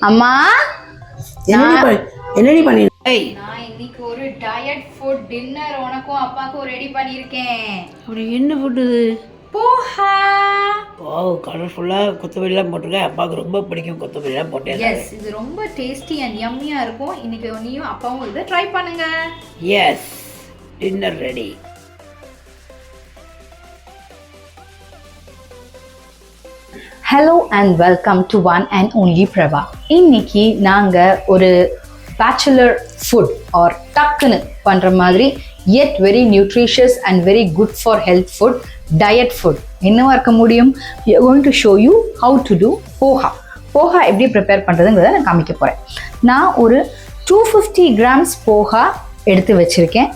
அம்மா என்னடி பண்ணி நான் இன்னைக்கு ஒரு டயட் ஃபுட் டின்னர் உனக்கும் அப்பாவுக்கும் ரெடி பண்ணியிருக்கேன். அப்படி என்ன ஃபுட்டு இது? போஹா. ஓ, கலர்ஃபுல்லாக கொத்தமல்லிலாம் போட்டிருக்கேன். அப்பாவுக்கு ரொம்ப பிடிக்கும் கொத்தமல்லிலாம் போட்டேன். எஸ், இது ரொம்ப டேஸ்டி அண்ட் யம்மியாக இருக்கும். இன்னைக்கு நீயும் அப்பாவும் இதை ட்ரை பண்ணுங்க. Yes, dinner ready. Hello and welcome to one and only Prabha. இன்னைக்கு நாங்கள் ஒரு பேச்சுலர் ஃபுட் ஆர் டக்குன்னு பண்ணுற மாதிரி yet very nutritious and very good for health food, diet food என்னவா இருக்க முடியும்? we are going to show you how to do poha. Poha எப்படி ப்ரிப்பேர் பண்ணுறதுங்கிறத நான் காமிக்க போகிறேன். நான் ஒரு 250 grams போஹா எடுத்து வச்சுருக்கேன்.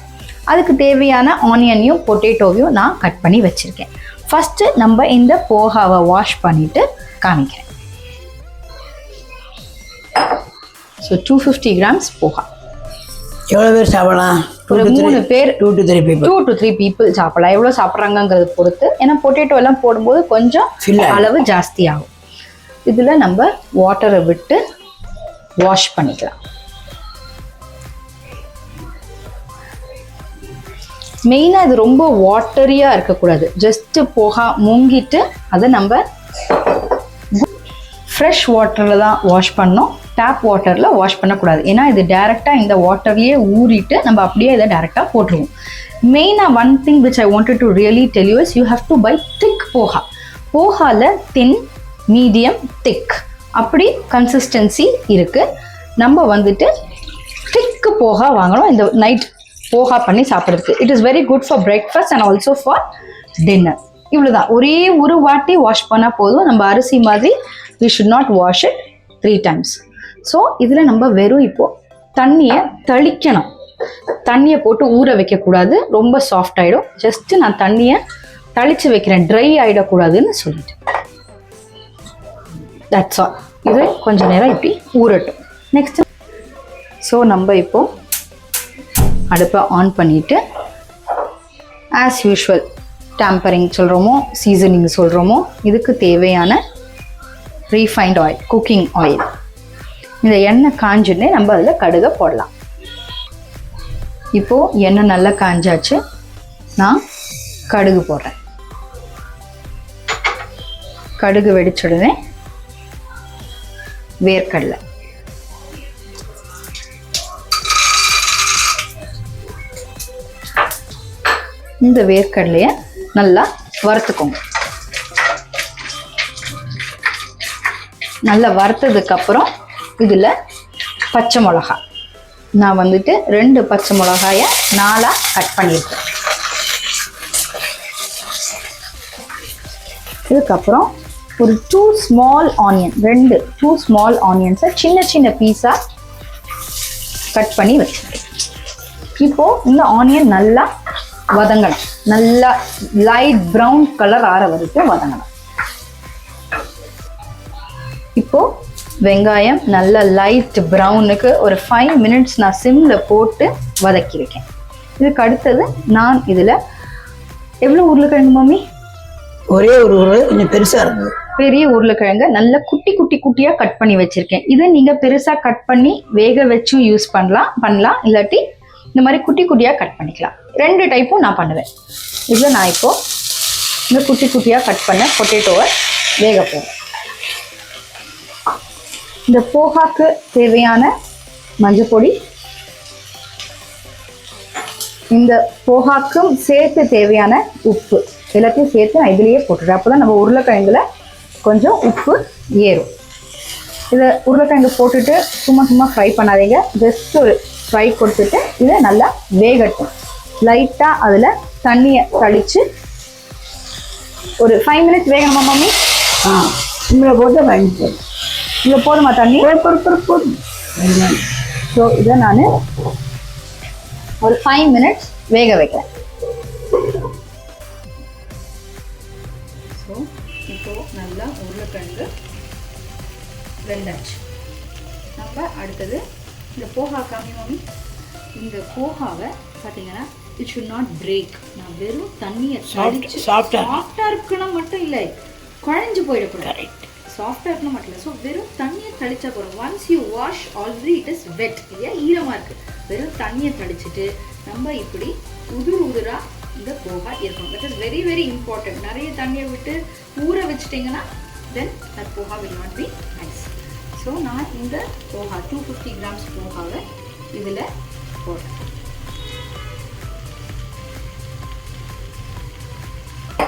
அதுக்கு தேவையான ஆனியனையும் பொட்டேட்டோவையும் நான் கட் பண்ணி வச்சுருக்கேன். ஃபஸ்ட்டு நம்ம இந்த போஹாவை வாஷ் பண்ணிவிட்டு காமிக்கிறேன். So 250 grams poha. எவ்வளோ பேர் சாப்பிடலாம்? ஒரு 3 பேர், 2 to 3 people. 2 to 3 people சாப்பிடலாம். எவ்வளோ சாப்பிட்றாங்கிறத பொறுத்து. ஏன்னா பொட்டேட்டோ எல்லாம் போடும்போது கொஞ்சம் அளவு ஜாஸ்தி ஆகும். இதில் நம்ம வாட்டரை விட்டு வாஷ் பண்ணிக்கலாம். மெயினாக இது ரொம்ப வாட்டரியாக இருக்கக்கூடாது. ஜஸ்ட்டு போகா முங்கிட்டு அதை நம்ம ஃப்ரெஷ் வாட்டரில் தான் வாஷ் பண்ணோம். டேப் வாட்டரில் வாஷ் பண்ணக்கூடாது. ஏன்னா இது டேரெக்டாக இந்த வாட்டர்லேயே ஊறிட்டு நம்ம அப்படியே இதை டேரெக்டாக போட்டுருவோம். மெயினாக one thing which I wanted to really tell you is you have to buy thick poha. போஹாவில் தின், மீடியம், திக் அப்படி கன்சிஸ்டன்சி இருக்குது. நம்ம வந்துட்டு திக்கு போஹா வாங்கணும் இந்த நைட் போஹா பண்ணி சாப்பிட்றதுக்கு. It is very good for breakfast and also for dinner. இவ்வளோதான், ஒரே ஒரு வாட்டி வாஷ் பண்ணால் போதும். நம்ம அரிசி மாதிரி we should not wash it 3 times. So இதில் நம்ம வெறும் இப்போது தண்ணியை தெளிக்கணும். தண்ணியை போட்டு ஊற வைக்கக்கூடாது, ரொம்ப சாஃப்ட் ஆகிடும். ஜஸ்ட்டு நான் தண்ணியை தெளித்து வைக்கிறேன், ட்ரை ஆகிடக்கூடாதுன்னு சொல்லிட்டு. That's all. இது கொஞ்சம் நேரம் இப்படி ஊறட்டும். நெக்ஸ்ட் ஸோ நம்ம இப்போது அடுப்பை ஆன் பண்ணிவிட்டு ஆஸ் யூஷுவல் டேம்பரிங் சொல்கிறோமோ, சீசனிங் சொல்கிறோமோ, இதுக்கு தேவையான ரீஃபைண்ட் ஆயில், குக்கிங் ஆயில். இந்த எண்ணெய் காஞ்சுன்னே நம்ம அதில் கடுகை போடலாம். இப்போது எண்ணெய் நல்லா காஞ்சாச்சு. நான் கடுகு போடுறேன். கடுகு வெடிச்சுடனே வேர்க்கடலை, இந்த வேர்க்கடலையை நல்லா வறுத்துக்கோங்க. நல்லா வறுத்ததுக்கப்புறம் இதில் பச்சை மிளகா, நான் வந்துட்டு 2 பச்சை மிளகாயை 4 கட் பண்ணியிருக்கேன். இதுக்கப்புறம் ஒரு 2 ஸ்மால் ஆனியன், 2 ஸ்மால் ஆனியன்ஸை சின்ன சின்ன பீஸாக கட் பண்ணி வச்சுருக்கேன். இப்போது இந்த ஆனியன் நல்லா வதங்கணும். நல்லா லைட் ப்ரௌன் கலர் ஆற வரைக்கும் வதங்கணும். இப்போது வெங்காயம் நல்ல லைட் ப்ரௌனுக்கு ஒரு 5 minutes நான் சிம்மில் போட்டு வதக்கியிருக்கேன். இதுக்கு அடுத்தது நான் இதில் எவ்வளோ உருளைக்கிழங்கு மம்மி? ஒரே ஒரு உருளை, கொஞ்சம் பெருசாக இருந்தது. பெரிய உருளைக்கிழங்கு நல்லா குட்டி குட்டி குட்டியாக கட் பண்ணி வச்சுருக்கேன். இதை நீங்கள் பெருசாக கட் பண்ணி வேக வச்சும் யூஸ் பண்ணலாம். இல்லாட்டி இந்த மாதிரி குட்டி குட்டியாக கட் பண்ணிக்கலாம். 2 டைப்பும் நான் பண்ணுவேன். இதில் நான் இப்போது இந்த குட்டி குட்டியாக கட் பண்ண பொட்டேட்டோவை வேக போகிறேன். இந்த போஹாக்கு தேவையான மஞ்சள் பொடி, இந்த போஹாக்கும் சேர்த்து தேவையான உப்பு, எல்லாத்தையும் சேர்த்து நான் இதுலேயே போட்டுடுறேன். அப்போ தான் நம்ம உருளைக்கிழங்குல கொஞ்சம் உப்பு ஏறும். இதை உருளைக்கிழங்கு போட்டுட்டு சும்மா ஃப்ரை பண்ணாதீங்க. ஜஸ்ட் ஒரு ஃப்ரை கொடுத்துட்டு இதை நல்லா வேகட்டும். லைட்டாக அதில் தண்ணியை தெளித்து ஒரு 5 minutes வேகணுமா மம்மி? இதில் போட்டு வாங்கிட்டு இங்கே போதுமா தண்ணி? போதும். ஸோ இதை நான் ஒரு 5 minutes வேக வைக்கிறேன். ஸோ இப்போது நல்லா உருளைக்கிழங்கு வெந்தாச்சு. நம்ம அடுத்தது இந்த போஹா காமி மம்மி. இந்த போஹாவை பார்த்தீங்கன்னா இட் ஷுட் நாட் பிரேக். நான் வெறும் தண்ணியை சாஃப்டாக இருக்கணும் மட்டும் இல்லை, குழஞ்சு போயிடக்கூடாது. சாஃப்டாக இருக்கணும் மட்டும் இல்லை. ஸோ வெறும் தண்ணியை தெளிச்சா போகிறோம். Once you wash already it is wet இல்லையா, ஈரமாக இருக்குது. வெறும் தண்ணியை தெளிச்சிட்டு நம்ம இப்படி உதிராக இந்த போகா இருக்கணும். That is very very important. நிறைய தண்ணியை விட்டு ஊற வச்சுட்டிங்கன்னா தென் தட் போகா will not be nice. So நான் இந்த போகா 250 கிராம்ஸ் போகாவை இதில் போடுறேன்.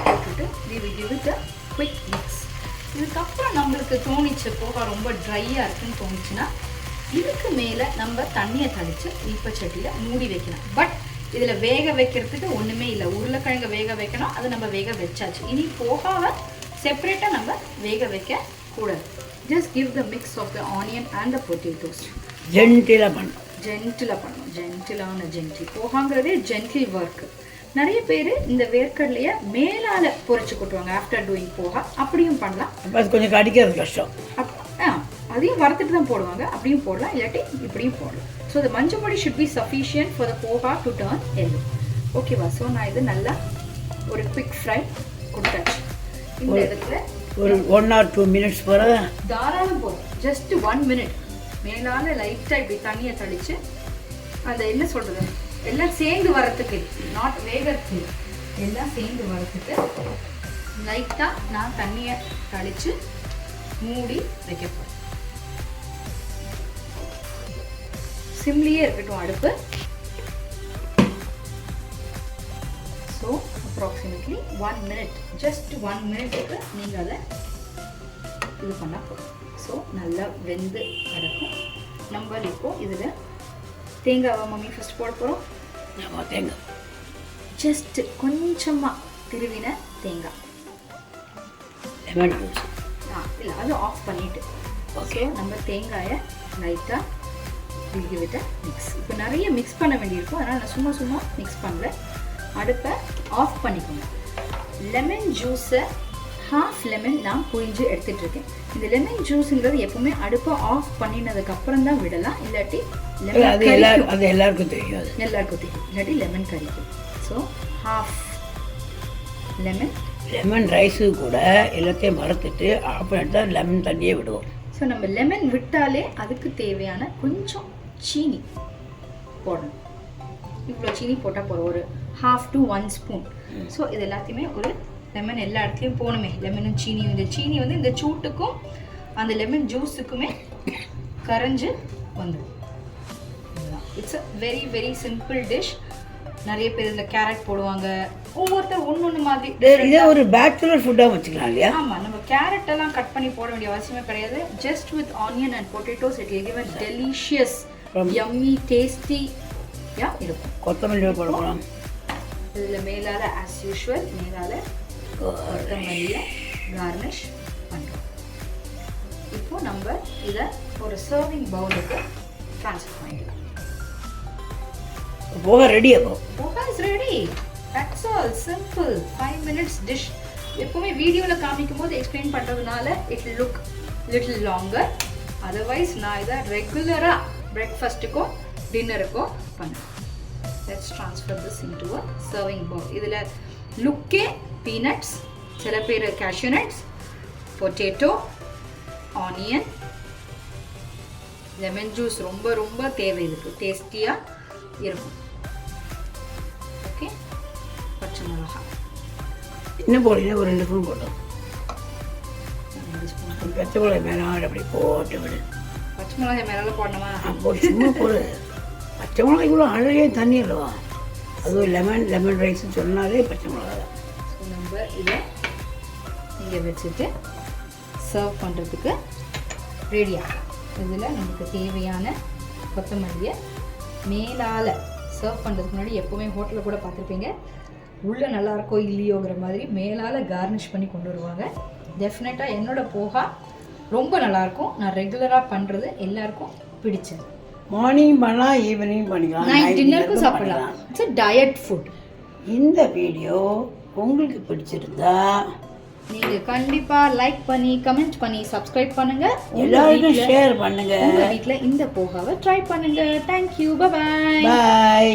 போட்டுட்டு we will give it a quick mix. இதுக்கப்புறம் நம்மளுக்கு தோணிச்சு போகா ரொம்ப ட்ரையாக இருக்குன்னு தோணுச்சுன்னா இதுக்கு மேலே நம்ம தண்ணியை தெளித்து இல்பச்சட்டியில் மூடி வைக்கலாம். பட் இதில் வேக வைக்கிறதுக்கு ஒன்றுமே இல்லை. உருளைக்கிழங்கு வேக வைக்கணும், அது நம்ம வேக வச்சாச்சு. இனி போகாவை செப்பரேட்டாக நம்ம வேக வைக்க கூடாது. Just give the mix of the onion and the potatoes. ஜென்டிலாக பண்ணணும். ஜென்டில் போகாங்கிறதே ஜென்டில் ஒர்க்கு. நிறைய பேர் இந்த வேர்க்கடலையை மேலால் பொரிச்சு கொட்டுவாங்க ஆஃப்டர் டூயிங் போகா. அப்படியும் பண்ணலாம். அது கொஞ்சம் கடிக்கிறது கஷ்டம். அதையும் வறுத்துட்டு தான் போடுவாங்க. அப்படியும் போடலாம், இல்லாட்டி இப்படியும் போடலாம். ஸோ the மஞ்சள் பொடி should be sufficient for the poha to turn yellow. ஓகேவா? ஸோ நான் இது நல்லா ஒரு குவிக் ஃப்ரை கொடுத்தாச்சு. இந்த இடத்துல ஒரு 1 or 2 minutes போகிற தாராளம் போதும். ஜஸ்ட் 1 minute மேலால் லைட்டாக இப்படி தண்ணியை தெளித்து அந்த என்ன சொல்கிறது எல்லாம் சேர்ந்து வரத்துக்கு, நாட் வேகத்துக்கு, எல்லாம் சேர்ந்து வரத்துக்கு லைட்டாக நான் தண்ணியை தெளித்து மூடி வைக்க போகிறேன். சிம்லியே இருக்கட்டும் அடுப்பு. So approximately 1 minute, just 1 minute நீங்கள் அதை இது பண்ணால் போதும். ஸோ நல்லா வெந்து கிடக்கும். நம்ம இப்போது இதில் தேங்காவை மம்மி ஃபஸ்ட் போட போகிறோம். தேங்காய் ஜஸ்ட் கொஞ்சமாக திருவின தேங்காய். லெமன் ஜூஸ் இல்லை, அது ஆஃப் பண்ணிவிட்டு ஓகே நம்ம தேங்காயை லைட்டாக விட்டு மிக்ஸ். இப்போ நிறைய மிக்ஸ் பண்ண வேண்டியிருக்கும், அதனால் நான் சும்மா மிக்ஸ் பண்ணல. அடுப்பை ஆஃப் பண்ணிக்கோங்க. லெமன் ஜூஸை ஹாஃப் லெமன் நான் புழிஞ்சு எடுத்துகிட்ருக்கேன். இந்த லெமன் ஜூஸுங்கிறது எப்பவுமே அடுப்பை ஆஃப் பண்ணினதுக்கு அப்புறம் தான் விடலாம், இல்லாட்டி எல்லாருக்கும் தெரியும். இல்லாட்டி லெமன் கறிக்கும். ஸோ ஹாஃப் லெமன் ரைஸு கூட எல்லாத்தையும் மறந்துட்டு ஆஃப் பண்ணிட்டு தான் லெமன் தண்ணியே விடுவோம். ஸோ நம்ம லெமன் விட்டாலே அதுக்கு தேவையான கொஞ்சம் சீனி போடணும். இவ்வளோ சீனி போட்டால் போகிறோம், ஒரு 1/2 to 1 spoon. ஸோ இது எல்லாத்தையுமே ஒரு லெமன் எல்லா இடத்துலையும் போகணுமே, லெமனும் சீனியும். இந்த சீனி வந்து இந்த சூட்டுக்கும் அந்த லெமன் ஜூஸுக்குமே கரைஞ்சு வந்துடும். It's a very very simple dish. நிறைய பேர் இதில் கேரட் போடுவாங்க, ஒவ்வொருத்தர் ஒன்று மாதிரி. இதே ஒரு பேச்சுலர் ஃபுட்டாக வச்சுக்கலாம் இல்லையா? ஆமாம், நம்ம கேரட் எல்லாம் கட் பண்ணி போட வேண்டிய அவசியமே கிடையாது. Just with onion and potatoes it will give a delicious yummy tasty இருக்கும். கொத்தமல்லி போடலாம் இதில் மேலால் ஆஸ் யூஷுவல் மேலால் கொத்தமல்லியை கார்னிஷ் பண்ணுறோம். இப்போ நம்ம இதை ஒரு சர்விங் பவுலுக்கு ட்ரான்ஸ்ஃபர் பண்ணிடலாம். போகா ரெடி. போகா is ready. That's all, simple 5 minutes dish. எப்பவுமே வீடியோவில் காமிக்கும் போது எக்ஸ்பிளைன் பண்ணுறதுனால it look little longer. Otherwise நான் இதை ரெகுலராக பிரேக்ஃபாஸ்ட்டுக்கும் டின்னருக்கும் பண்ணுவேன். Let's transfer this into a serving Pavul. இதில் லுக்கே பீனட்ஸ், சில பேர் cashew nuts, potato, onion, lemon juice ரொம்ப ரொம்ப தேவை, இதுக்கு டேஸ்டியாக இருக்கும். ஓகே, பச்சை மிளகா இன்னும் போடல, ஒரு 2 ஸ்பூன் போட்டோம். 2 ஸ்பூன் பச்சை மிளகாய் மேலே அப்படி போட்டு விடு. பச்சை மிளகாய் மேலே போடணுமா? போட்டு சும்மா போடு. பச்சை மிளகாய் கூட அழகே தண்ணி இல்லவா, அதுவும் லெமன் ரைஸ்ன்னு சொன்னாலே பச்சை மிளகாய் தான். ஸோ நம்ம இதை இங்கே வச்சுட்டு சர்வ் பண்ணுறதுக்கு ரெடியாக இதில் நமக்கு தேவையான கொத்தமல்லியை மேலால் சர்வ் பண்ணுறதுக்கு முன்னாடி எப்போவுமே ஹோட்டலில் கூட பார்த்துருப்பீங்க, உள்ளே நல்லாயிருக்கோ இல்லையோங்கிற மாதிரி மேலால் கார்னிஷ் பண்ணி கொண்டு வருவாங்க. டெஃபினட்டாக என்னோடய போகா ரொம்ப நல்லாயிருக்கும். நான் ரெகுலராக பண்ணுறது எல்லாருக்கும் பிடிச்சது. மார்னிங் பண்ணலாம், ஈவினிங் பண்ணிக்கலாம், நைட் டின்னருக்கும் சாப்பிடலாம். It's a diet food. இந்த வீடியோ உங்களுக்கு பிடிச்சிருந்தா நீங்கள் கண்டிப்பாக லைக் பண்ணி கமெண்ட் பண்ணி சப்ஸ்கிரைப் பண்ணுங்கள். எல்லாருக்கும் ஷேர் பண்ணுங்கள். உங்கள் வீட்டில் இந்த போகாவை ட்ரை பண்ணுங்கள். தேங்க்யூ. பாய். பாய்.